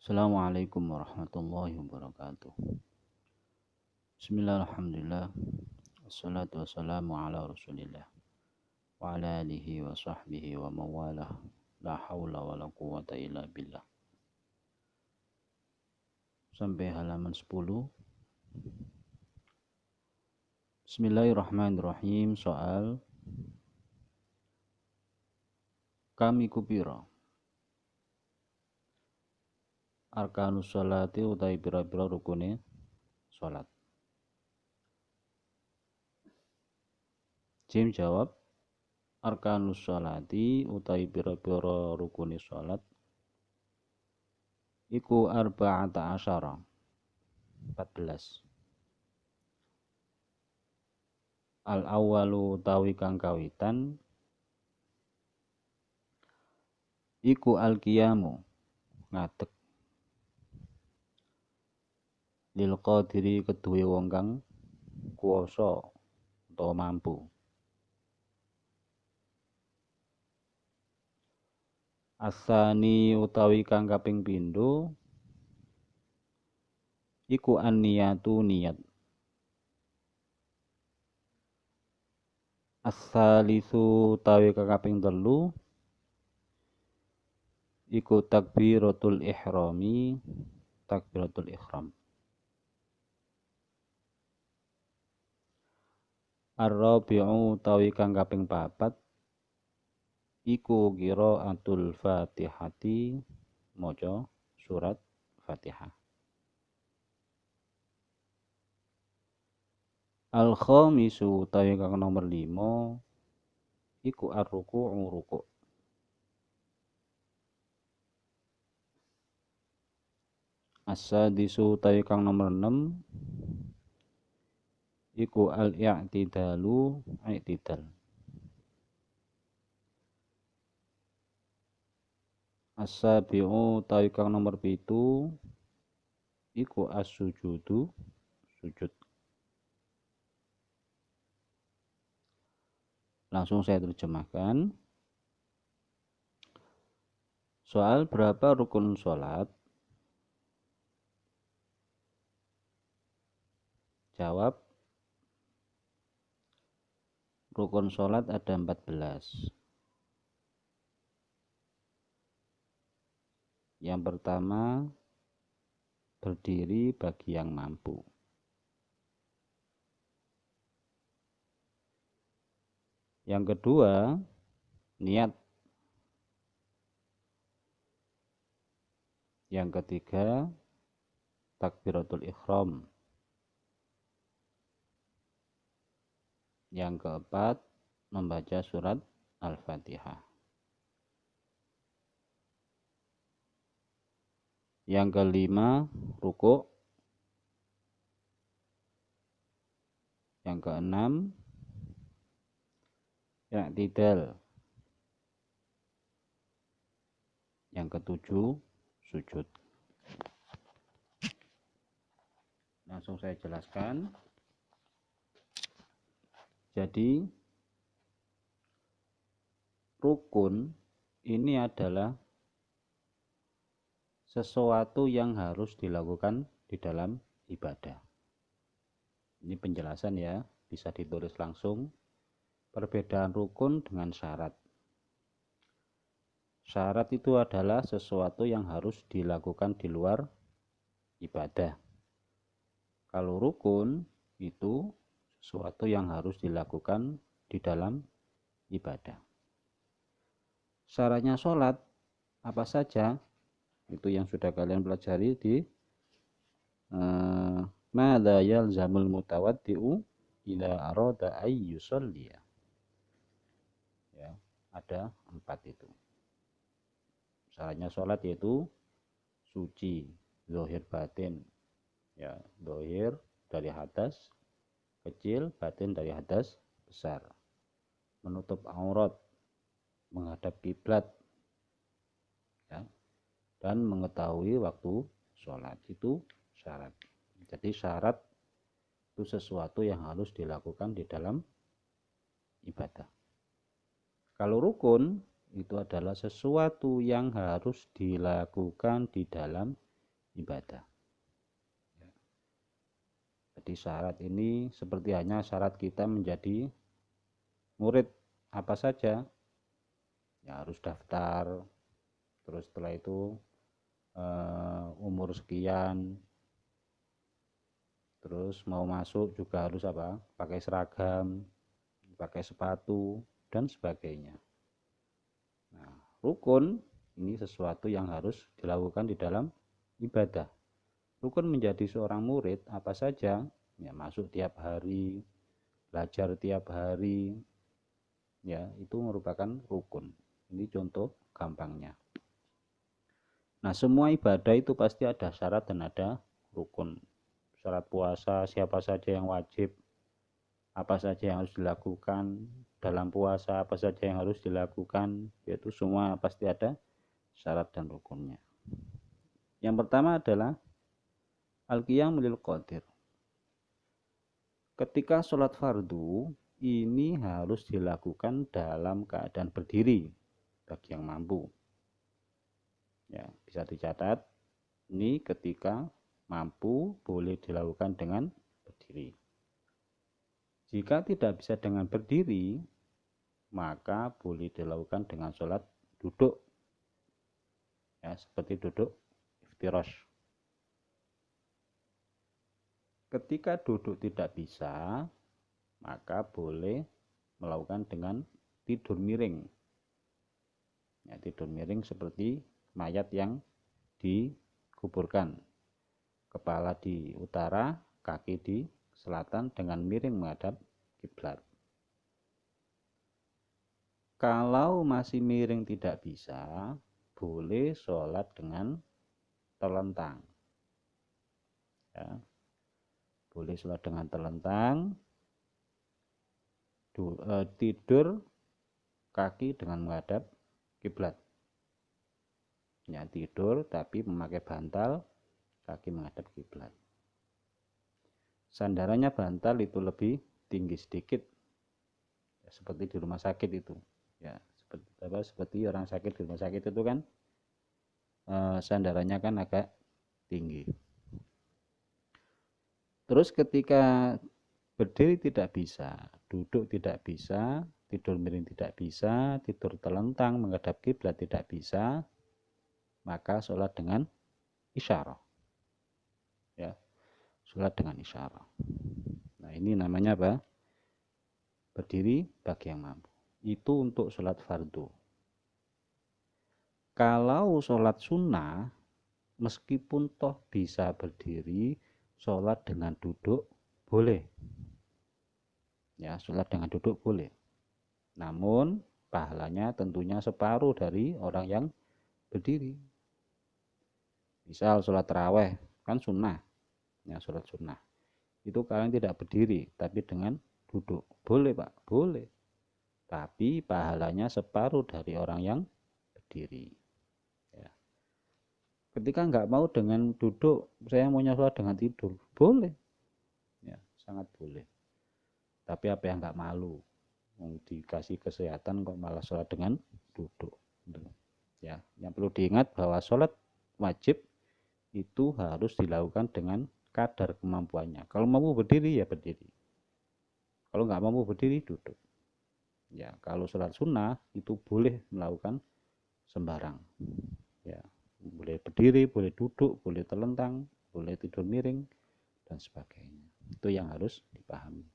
Assalamualaikum warahmatullahi wabarakatuh. Bismillah, alhamdulillah, wassalatu wassalamu ala rasulillah wa ala alihi wa sahbihi wa mawalah, la hawla wa la quwata illa billah. Sampai halaman 10. Bismillahirrahmanirrahim. Soal kami kupiro arkanus sholati utai pira-pira rukune sholat. Jim jawab, arkanus sholati utai pira-pira rukune sholat iku arba'ata asyara 14. Al awalu tawi kang kawitan iku al qiyamu ngadeg lil qadiri keduwe wong kang kuwasa utawa mampu. Asani utawi kang kaping pindho iku an-niyatu niyat. As-salisu utawi kang kaping telu iku takbiratul ihrami, takbiratul ihram. Ar-rabi'u utawi kang kaping papat iku qiraatul Fatihati, maca surat Fatihah. Al-khamisu utawi kang nomor 5 iku ar-ruku'u ruku'. As-sadisu utawi kang nomor 6 iku al-i'tidalu, i'tidal. As-sabi'u utawi kang nomor 7 iku as-sujudu, sujud. Langsung saya terjemahkan. Soal berapa rukun sholat? Jawab, rukun sholat ada 14. Yang pertama, berdiri bagi yang mampu. Yang kedua, niat. Yang ketiga, takbiratul ihram. Yang keempat, membaca surat Al-Fatihah. Yang kelima, ruku'. Yang keenam, i'tidal. Yang ketujuh, sujud. Langsung saya jelaskan. Jadi rukun ini adalah sesuatu yang harus dilakukan di dalam ibadah. Ini penjelasan ya, bisa ditulis langsung. Perbedaan rukun dengan syarat. Syarat itu adalah sesuatu yang harus dilakukan di luar ibadah. Kalau rukun itu sesuatu yang harus dilakukan di dalam ibadah. Syaratnya sholat apa saja? Itu yang sudah kalian pelajari di madza yalzamul mutawaddi'u idza arada ay yusalliya. Ya, ada 4 itu. Syaratnya sholat yaitu suci, zahir batin. Ya, zahir dari hadas kecil, batin dari hadas besar. Menutup aurat, menghadap kiblat, ya, dan mengetahui waktu sholat, itu syarat. Jadi syarat itu sesuatu yang harus dilakukan di dalam ibadah. Kalau rukun itu adalah sesuatu yang harus dilakukan di dalam ibadah. Jadi syarat ini seperti hanya syarat kita menjadi murid apa saja, ya harus daftar, terus setelah itu umur sekian, terus mau masuk juga harus apa, pakai seragam, pakai sepatu dan sebagainya. Nah, rukun ini sesuatu yang harus dilakukan di dalam ibadah. Rukun menjadi seorang murid apa saja, ya masuk tiap hari, belajar tiap hari, ya itu merupakan rukun. Ini contoh gampangnya. Nah, semua ibadah itu pasti ada syarat dan ada rukun. Syarat puasa, siapa saja yang wajib, apa saja yang harus dilakukan dalam puasa, apa saja yang harus dilakukan, yaitu semua pasti ada syarat dan rukunnya. Yang pertama adalah al-qiyam lil qadir. Ketika sholat fardu, ini harus dilakukan dalam keadaan berdiri bagi yang mampu. Ya, bisa dicatat, ini ketika mampu boleh dilakukan dengan berdiri. Jika tidak bisa dengan berdiri, maka boleh dilakukan dengan sholat duduk. Ya, seperti duduk iftirash. Ketika duduk tidak bisa, maka boleh melakukan dengan tidur miring. Ya, tidur miring seperti mayat yang dikuburkan. Kepala di utara, kaki di selatan dengan miring menghadap kiblat. Kalau masih miring tidak bisa, boleh sholat dengan terlentang. Ya. Boleh sholat dengan terlentang, tidur kaki dengan menghadap kiblat. Ya, tidur tapi memakai bantal, kaki menghadap kiblat. Sandarannya bantal itu lebih tinggi sedikit, ya, seperti di rumah sakit itu. Ya, seperti orang sakit di rumah sakit itu kan sandarannya kan agak tinggi. Terus ketika berdiri tidak bisa, duduk tidak bisa, tidur miring tidak bisa, tidur telentang menghadap kiblat tidak bisa, maka sholat dengan isyarah. Ya, sholat dengan isyarah. Nah, ini namanya apa? Berdiri bagi yang mampu. Itu untuk sholat fardu. Kalau sholat sunnah, meskipun toh bisa berdiri, sholat dengan duduk boleh. Ya, sholat dengan duduk boleh. Namun pahalanya tentunya separuh dari orang yang berdiri. Misal sholat taraweh kan sunnah, ya sholat sunnah. Itu kalian tidak berdiri, tapi dengan duduk. Boleh Pak, boleh. Tapi pahalanya separuh dari orang yang berdiri. Ya. Ketika nggak mau dengan duduk, saya maunya sholat dengan tidur, boleh. Ya, sangat boleh. Tapi apa yang nggak malu? Dikasih kesehatan kok malah sholat dengan duduk. Ya, yang perlu diingat bahwa sholat wajib itu harus dilakukan dengan kadar kemampuannya. Kalau mampu berdiri ya berdiri. Kalau nggak mampu berdiri duduk. Ya, kalau sholat sunnah itu boleh melakukan sembarang. Ya, boleh berdiri, boleh duduk, boleh telentang, boleh tidur miring dan sebagainya. Itu yang harus dipahami.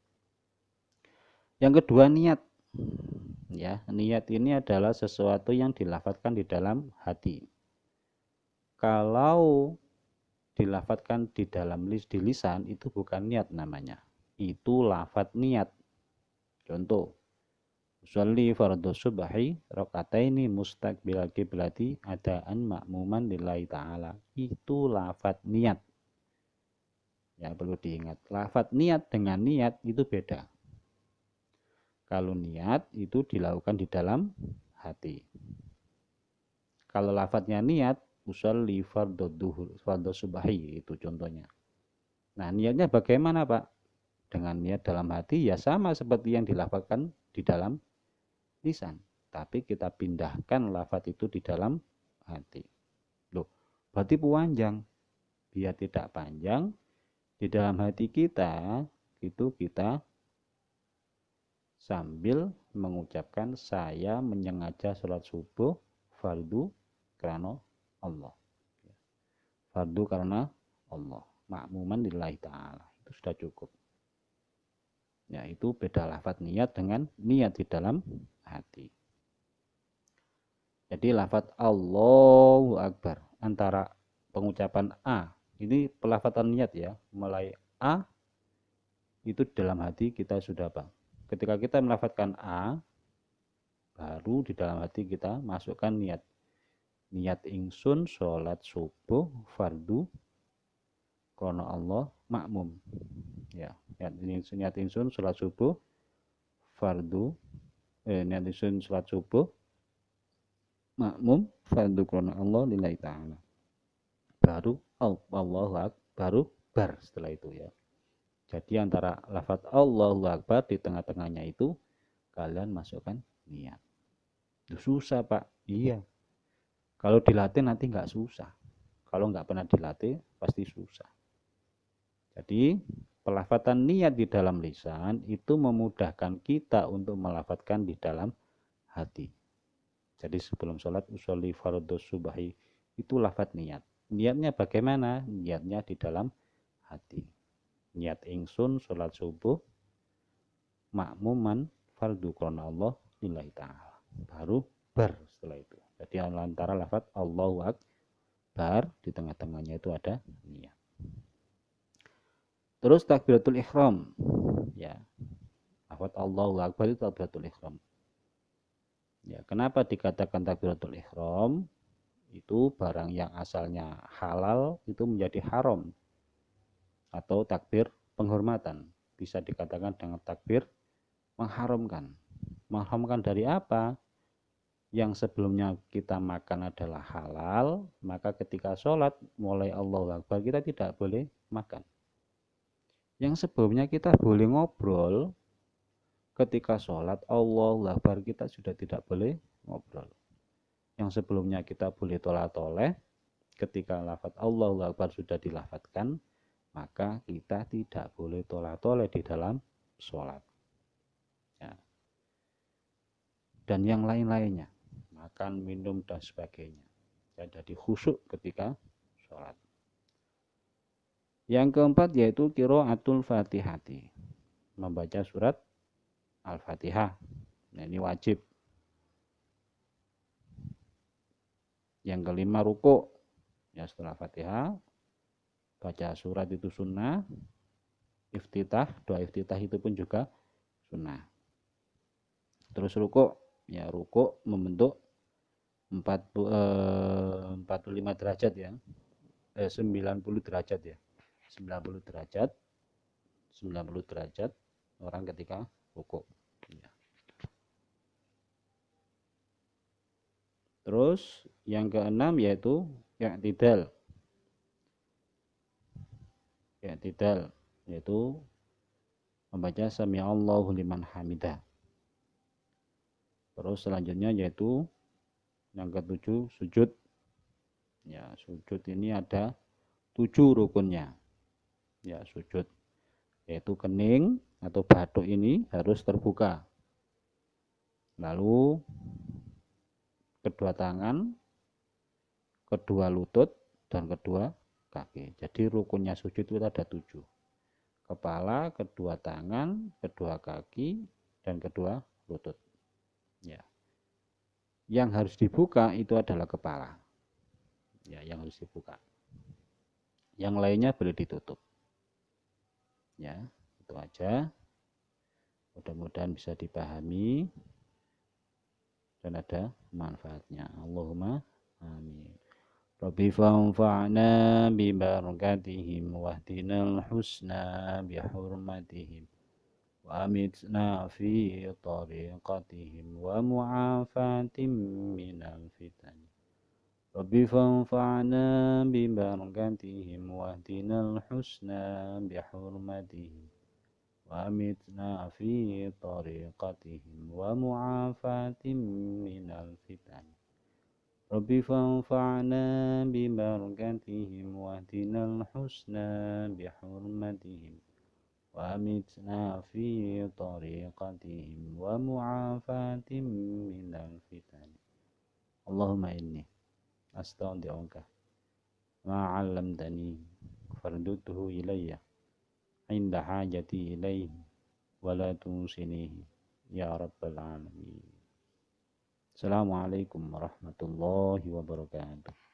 Yang kedua, niat. Ya, niat ini adalah sesuatu yang dilafadzkan di dalam hati. Kalau dilafadzkan di dalam di lisan itu bukan niat namanya. Itu lafadz niat. Contoh, usolli fardhu subhi rakaataini mustaqbilal qiblati adaan ma'muman lillahi ta'ala. Itu lafadz niat. Ya, perlu diingat. Lafadz niat dengan niat itu beda. Kalau niat itu dilakukan di dalam hati. Kalau lafadznya niat, usolli fardhu duhur, fardhu subhi, itu contohnya. Nah, niatnya bagaimana, Pak? Dengan niat dalam hati ya sama seperti yang dilafadzkan di dalam lisan. Tapi kita pindahkan lafadz itu di dalam hati. Loh, berarti panjang. biar tidak panjang, di dalam hati kita itu kita sambil mengucapkan saya menyengaja sholat subuh fardu karena Allah. Fardu karena Allah. Makmuman lillahi ta'ala. Itu sudah cukup. Ya, itu beda lafadz niat dengan niat di dalam hati. Jadi lafadz Allahu Akbar antara pengucapan A, ini pelafatan niat ya, mulai A itu dalam hati kita sudah apa? Ketika kita melafatkan A, baru di dalam hati kita masukkan niat. Niat ingsun sholat subuh fardu krono Allah makmum. Ya, niat ingsun sholat subuh fardu niat ingsun sholat subuh makmum fardu krono Allah lillahi ta'ala. Baru Allahu Akbar, baru bar setelah itu ya. Jadi antara lafaz Allahu Akbar di tengah-tengahnya itu kalian masukkan niat. Itu susah Pak. Iya. Kalau dilatih nanti nggak susah. Kalau nggak pernah dilatih pasti susah. Jadi pelafatan niat di dalam lisan itu memudahkan kita untuk melafatkan di dalam hati. Jadi sebelum sholat usolli fardhu subahi itu lafaz niat. Niatnya bagaimana? Niatnya di dalam hati. Niat ingsun sholat subuh makmuman fardu krona Allah lillahi ta'ala. Baru bar setelah itu. Jadi antara lafaz Allahu Akbar di tengah-tengahnya itu ada niat. Terus takbiratul ihram. Ya. Lafaz Allahu Akbar itu takbiratul ihram. Ya, kenapa dikatakan takbiratul ihram? Itu barang yang asalnya halal itu menjadi haram. Atau takbir penghormatan. Bisa dikatakan dengan takbir mengharamkan. Mengharamkan dari apa? Yang sebelumnya kita makan adalah halal, maka ketika sholat mulai Allahu Akbar kita tidak boleh makan. Yang sebelumnya kita boleh ngobrol, ketika sholat Allahu Akbar kita sudah tidak boleh ngobrol. Yang sebelumnya kita boleh tolak-toleh, ketika lafaz Allahu Akbar sudah dilafadzkan, maka kita tidak boleh tolak-toleh di dalam sholat. Ya. Dan yang lain-lainnya, makan, minum, dan sebagainya. Ya, jadi khusyuk ketika sholat. Yang keempat yaitu qiraatul fatihati. Membaca surat Al-Fatihah. Nah, ini wajib. Yang kelima ruku. Ya, setelah Fatihah baca surat itu sunnah. Iftitah, doa iftitah itu pun juga sunnah. Terus ruku, ya ruku membentuk 45 derajat ya. 90 derajat ya. 90 derajat. 90 derajat orang ketika ruku. Ya. Terus yang keenam yaitu i'tidal. I'tidal yaitu membaca sami'allahu liman hamidah. Terus selanjutnya yaitu yang ketujuh sujud. Ya, sujud ini ada 7 rukunnya. Ya, sujud yaitu kening atau batuk ini harus terbuka. Lalu kedua tangan, kedua lutut, dan kedua kaki. Jadi rukunnya sujud itu ada 7. Kepala, kedua tangan, kedua kaki, dan kedua lutut. Ya. Yang harus dibuka itu adalah kepala. Ya, yang harus dibuka. Yang lainnya boleh ditutup. Ya, itu aja. Mudah-mudahan bisa dipahami dan ada manfaatnya. Allahumma amin. Rabbi fanfa'na bi barakatihim wahdinal husna bi hurmatihim wa amitna fi tariqatihim wa mu'afatim minal fitan. Rabbi fanfa'na bi barakatihim wahdinal husna bi hurmatihim wa amitna fi tariqatihim wa mu'afatim minal fitan. رب فانفعنا ببركتهم واهدنا الحسنى بحرمتهم وأمتنا في طريقتهم ومعافاة من الفتن اللهم إني أستودعك ما علمتني فردده إلي عند حاجتي إليه ولا تنسنيه يا رب العالمين. Assalamualaikum warahmatullahi wabarakatuh.